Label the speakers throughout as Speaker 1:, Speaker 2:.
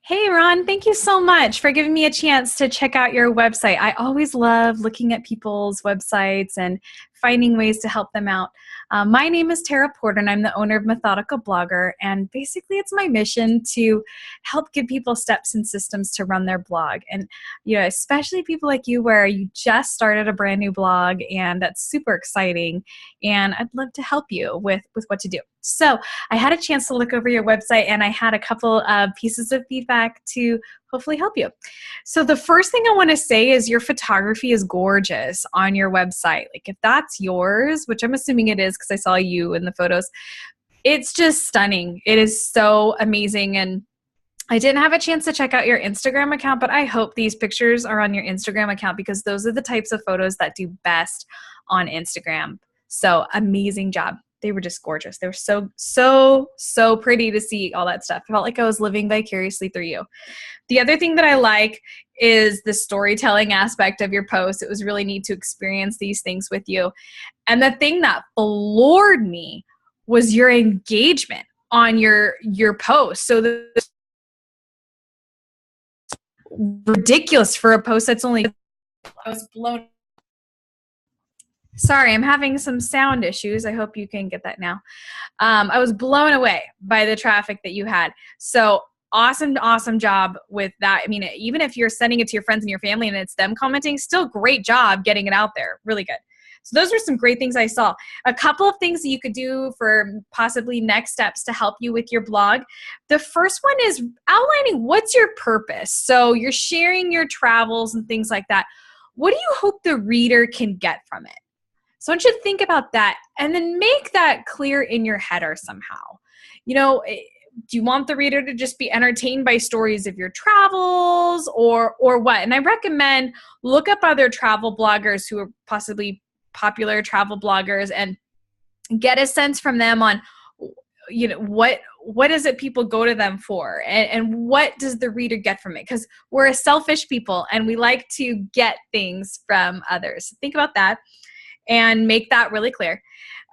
Speaker 1: Hey, Ron, thank you so much for giving me a chance to check out your website. I always love looking at people's websites and finding ways to help them out. My name is Tara Porter, and I'm the owner of Methodical Blogger. And basically, it's my mission to help give people steps and systems to run their blog. And, especially people like you where you just started a brand new blog, and that's super exciting. And I'd love to help you with what to do. So I had a chance to look over your website, and I had a couple of pieces of feedback to hopefully help you. So the first thing I want to say is your photography is gorgeous on your website. Like if that's yours, which I'm assuming it is because I saw you in the photos, it's just stunning. It is so amazing. And I didn't have a chance to check out your Instagram account, but I hope these pictures are on your Instagram account because those are the types of photos that do best on Instagram. So amazing job. They were just gorgeous. They were so pretty to see all that stuff. I felt like I was living vicariously through you. The other thing that I like is the storytelling aspect of your post. It was really neat to experience these things with you. And the thing that floored me was your engagement on your post. So ridiculous for a post that's only, I was blown. Sorry, I'm having some sound issues. I hope you can get that now. I was blown away by the traffic that you had. So awesome job with that. I mean, even if you're sending it to your friends and your family and it's them commenting, still great job getting it out there. Really good. So those were some great things I saw. A couple of things that you could do for possibly next steps to help you with your blog. The first one is outlining what's your purpose. So you're sharing your travels and things like that. What do you hope the reader can get from it? So I want you to think about that and then make that clear in your header somehow. Do you want the reader to just be entertained by stories of your travels or what? And I recommend look up other travel bloggers who are possibly popular travel bloggers and get a sense from them on, what is it people go to them for and what does the reader get from it? Because we're a selfish people and we like to get things from others. Think about that and make that really clear.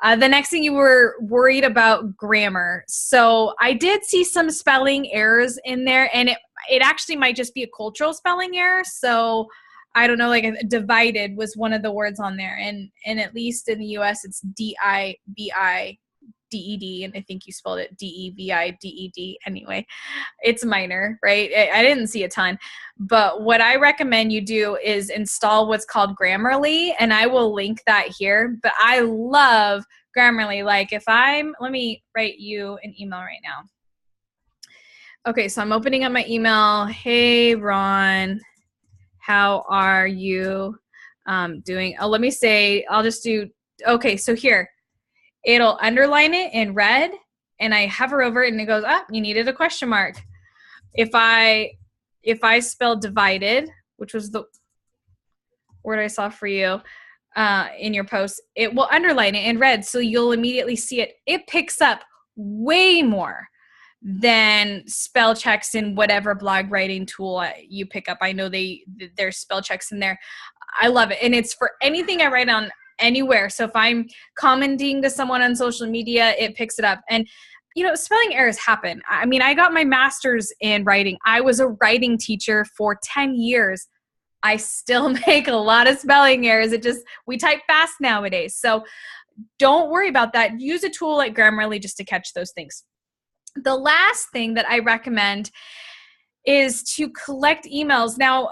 Speaker 1: The next thing, you were worried about grammar. So I did see some spelling errors in there, and it actually might just be a cultural spelling error. So I don't know, like divided was one of the words on there. And at least in the US, it's DIVIDED, and I think you spelled it DEVIDED. Anyway, it's minor, right? I didn't see a ton. But what I recommend you do is install what's called Grammarly, and I will link that here. But I love Grammarly. Like let me write you an email right now. Okay, so I'm opening up my email. Hey, Ron, how are you doing? Let me say, okay, so here. It'll underline it in red, and I hover over it, and it goes, you needed a question mark. If I spell divided, which was the word I saw for you in your post, it will underline it in red, so you'll immediately see it. It picks up way more than spell checks in whatever blog writing tool you pick up. I know there's spell checks in there. I love it, and it's for anything I write on anywhere. So if I'm commenting to someone on social media, it picks it up. And, spelling errors happen. I mean, I got my master's in writing. I was a writing teacher for 10 years. I still make a lot of spelling errors. We type fast nowadays. So don't worry about that. Use a tool like Grammarly just to catch those things. The last thing that I recommend is to collect emails. Now,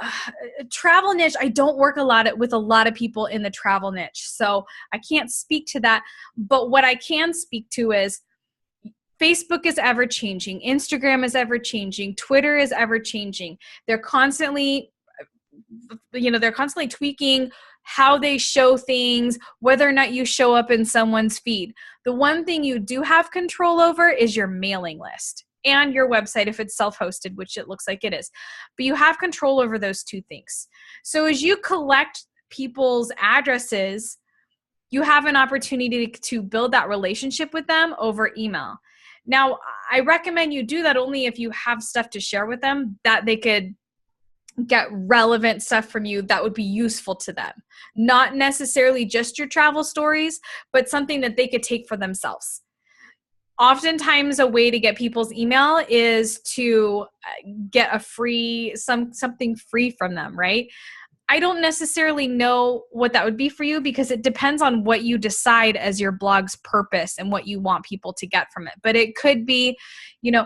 Speaker 1: travel niche, I don't work with a lot of people in the travel niche, so I can't speak to that. But what I can speak to is Facebook is ever changing, Instagram is ever changing, Twitter is ever changing. They're constantly tweaking how they show things, whether or not you show up in someone's feed. The one thing you do have control over is your mailing list and your website if it's self-hosted, which it looks like it is. But you have control over those two things. So as you collect people's addresses, you have an opportunity to build that relationship with them over email. Now, I recommend you do that only if you have stuff to share with them that they could get relevant stuff from you that would be useful to them. Not necessarily just your travel stories, but something that they could take for themselves. Oftentimes a way to get people's email is to get a free, something free from them, right? I don't necessarily know what that would be for you because it depends on what you decide as your blog's purpose and what you want people to get from it. But it could be, you know,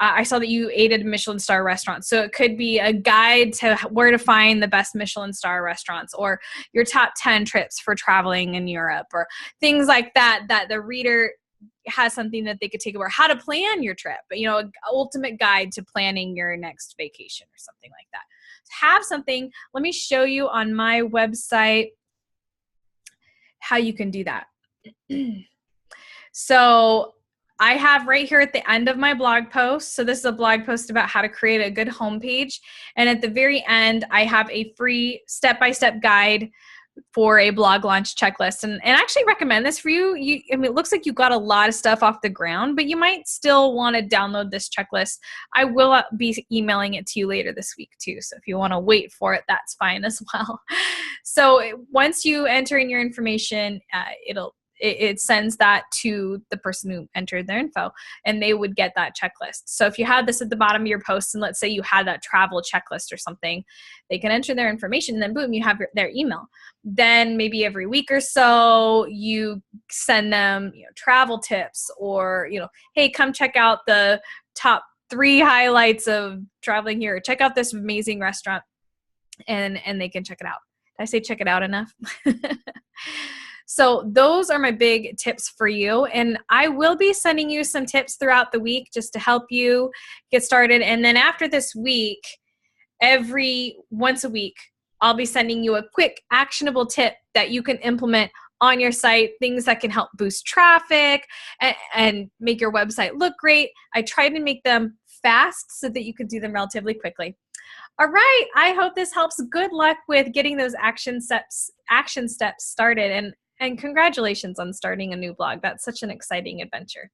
Speaker 1: I saw that you ate at a Michelin star restaurant. So it could be a guide to where to find the best Michelin star restaurants, or your top 10 trips for traveling in Europe, or things like that, that the reader has something that they could take over, how to plan your trip, you know, an ultimate guide to planning your next vacation or something like that. Have something. Let me show you on my website how you can do that. So I have right here at the end of my blog post. So this is a blog post about how to create a good homepage. And at the very end, I have a free step-by-step guide for a blog launch checklist. And I actually recommend this for you. I mean, it looks like you got a lot of stuff off the ground, but you might still want to download this checklist. I will be emailing it to you later this week too. So if you want to wait for it, that's fine as well. So once you enter in your information, it sends that to the person who entered their info, and they would get that checklist. So if you had this at the bottom of your post, and let's say you had that travel checklist or something, they can enter their information, and then boom, you have their email. Then maybe every week or so, you send them, you know, travel tips, or, you know, hey, come check out the top 3 highlights of traveling here. Check out this amazing restaurant, and they can check it out. Did I say check it out enough? So those are my big tips for you. And I will be sending you some tips throughout the week just to help you get started. And then after this week, once a week, I'll be sending you a quick actionable tip that you can implement on your site, things that can help boost traffic and make your website look great. I try to make them fast so that you can do them relatively quickly. All right, I hope this helps. Good luck with getting those action steps started, and congratulations on starting a new blog. That's such an exciting adventure.